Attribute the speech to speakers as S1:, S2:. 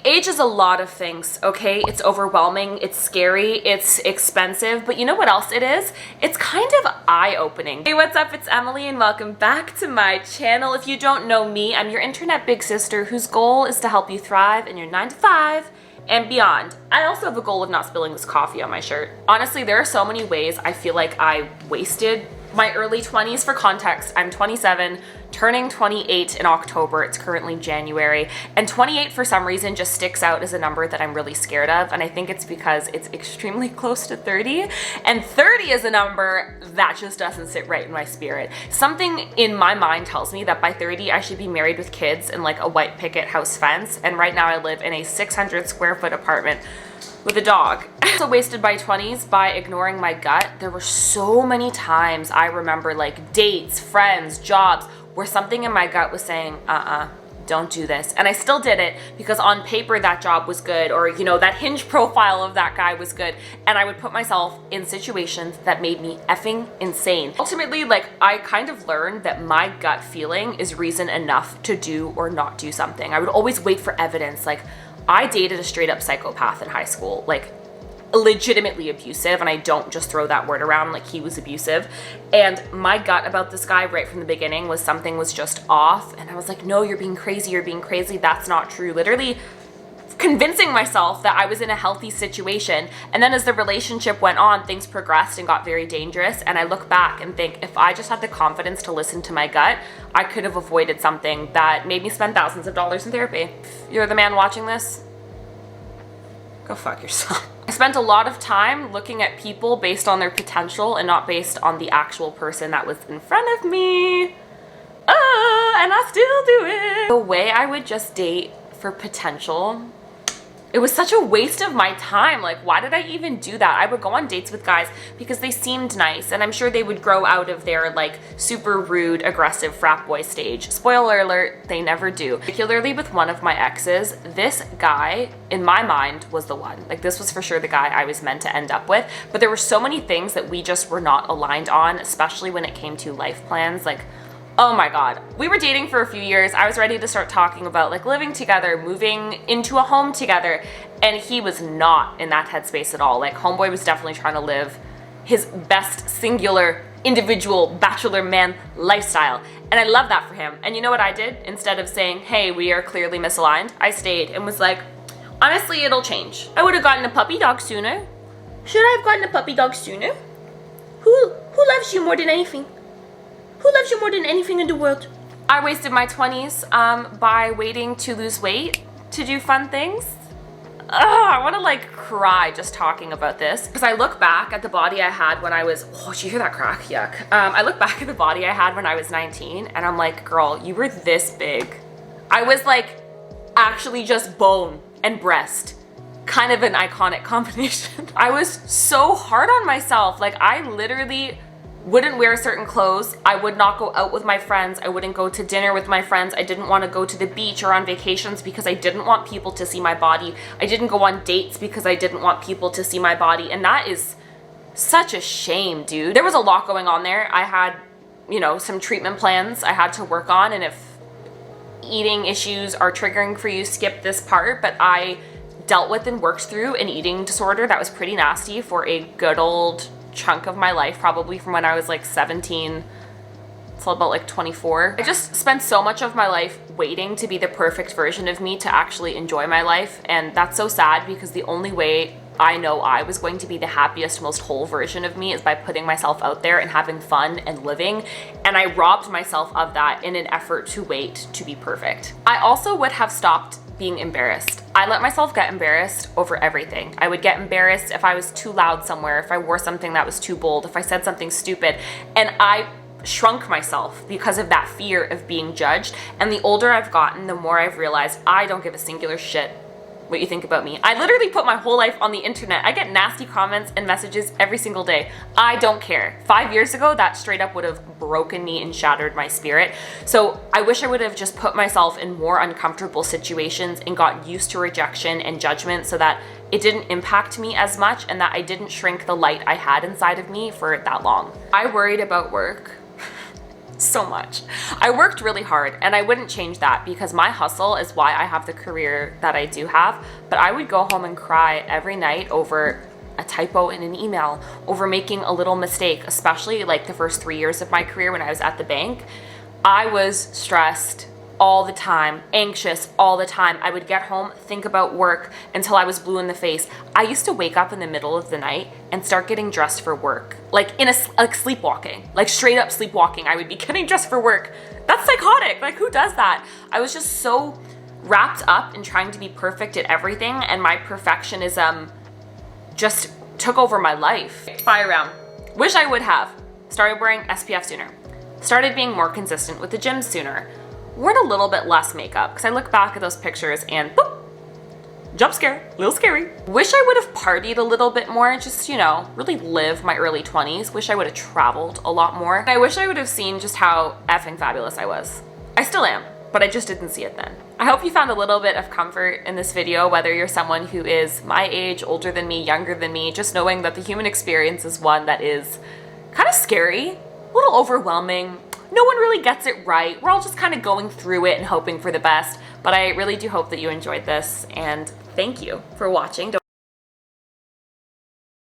S1: age is a lot of things, okay? It's overwhelming, it's scary, it's expensive, but you know what else it is? It's kind of eye-opening. Hey, what's up? It's Emily and welcome back to my channel. If you don't know me, I'm your internet big sister whose goal is to help you thrive in your 9 to 5 and beyond. I also have a goal of not spilling this coffee on my shirt. Honestly, there are so many ways I feel like I wasted my early 20s. For context, I'm 27, turning 28 in October. It's currently January, and 28 for some reason just sticks out as a number that I'm really scared of, and I think it's because it's extremely close to 30, and 30 is a number that just doesn't sit right in my spirit. Something in my mind tells me that by 30 I should be married with kids and like a white picket house fence, and right now I live in a 600 square foot apartment with a dog. I also wasted my 20s by ignoring my gut. There were so many times I remember, like dates, friends, jobs, where something in my gut was saying, don't do this. And I still did it because on paper that job was good, or you know, that Hinge profile of that guy was good. And I would put myself in situations that made me effing insane. Ultimately, like, I kind of learned that my gut feeling is reason enough to do or not do something. I would always wait for evidence. Like, I dated a straight up psychopath in high school, like legitimately abusive, and I don't just throw that word around, like he was abusive. And my gut about this guy right from the beginning was something was just off, and I was like, no, you're being crazy, that's not true. Literally convincing myself that I was in a healthy situation. And then as the relationship went on, things progressed and got very dangerous, and I look back and think, if I just had the confidence to listen to my gut, I could have avoided something that made me spend thousands of dollars in therapy. If you're the man watching this, go fuck yourself. I spent a lot of time looking at people based on their potential and not based on the actual person that was in front of me. And I still do it. The way I would just date for potential, it was such a waste of my time. Like, why did I even do that? I would go on dates with guys because they seemed nice, and I'm sure they would grow out of their like super rude, aggressive frat boy stage. Spoiler alert, they never do. Particularly with one of my exes, this guy, in my mind, was the one. Like, this was for sure the guy I was meant to end up with, but there were so many things that we just were not aligned on, especially when it came to life plans. Like, oh my God. We were dating for a few years. I was ready to start talking about like living together, moving into a home together, and he was not in that headspace at all. Like, homeboy was definitely trying to live his best singular individual bachelor man lifestyle, and I love that for him. And you know what I did? Instead of saying, hey, we are clearly misaligned, I stayed and was like, honestly, it'll change. I would have gotten a puppy dog sooner. Should I have gotten a puppy dog sooner? Who loves you more than anything? Who loves you more than anything in the world? I wasted my 20s by waiting to lose weight to do fun things. I want to like cry just talking about this, because I look back at the body I had when I was, oh, did you hear that crack? Yuck. I look back at the body I had when I was 19, and I'm like, girl, you were this big. I was like actually just bone and breast. Kind of an iconic combination. I was so hard on myself. Like, I literally wouldn't wear certain clothes. I would not go out with my friends. I wouldn't go to dinner with my friends. I didn't want to go to the beach or on vacations because I didn't want people to see my body. I didn't go on dates because I didn't want people to see my body. And that is such a shame, dude. There was a lot going on there. I had, you know, some treatment plans I had to work on. And if eating issues are triggering for you, skip this part. But I dealt with and worked through an eating disorder that was pretty nasty for a good old chunk of my life, probably from when I was like 17 till about like 24. I just spent so much of my life waiting to be the perfect version of me to actually enjoy my life, and that's so sad, because the only way I know I was going to be the happiest, most whole version of me is by putting myself out there and having fun and living, and I robbed myself of that in an effort to wait to be perfect. I also would have stopped being embarrassed. I let myself get embarrassed over everything. I would get embarrassed if I was too loud somewhere, if I wore something that was too bold, if I said something stupid, and I shrunk myself because of that fear of being judged. And the older I've gotten, the more I've realized I don't give a singular shit what you think about me. I literally put my whole life on the internet. I get nasty comments and messages every single day. I don't care. 5 years ago, that straight up would have broken me and shattered my spirit. So I wish I would have just put myself in more uncomfortable situations and got used to rejection and judgment so that it didn't impact me as much and that I didn't shrink the light I had inside of me for that long. I worried about work so much. I worked really hard, and I wouldn't change that because my hustle is why I have the career that I do have. But I would go home and cry every night over a typo in an email, over making a little mistake, especially like the first 3 years of my career when I was at the bank. I was stressed all the time, anxious all the time. I would get home, think about work until I was blue in the face. I used to wake up in the middle of the night and start getting dressed for work, like sleepwalking, like straight up sleepwalking. I would be getting dressed for work. That's psychotic. Like, who does that? I was just so wrapped up in trying to be perfect at everything, and my perfectionism just took over my life. Fire round. Wish I would have started wearing SPF sooner, started being more consistent with the gym sooner, worn a little bit less makeup, because I look back at those pictures and boop, jump scare, a little scary. Wish I would have partied a little bit more, just, you know, really live my early 20s. Wish I would have traveled a lot more. I wish I would have seen just how effing fabulous I was. I still am, but I just didn't see it then. I hope you found a little bit of comfort in this video, whether you're someone who is my age, older than me, younger than me, just knowing that the human experience is one that is kind of scary, a little overwhelming. No one really gets it right. We're all just kind of going through it and hoping for the best. But I really do hope that you enjoyed this, and thank you for watching.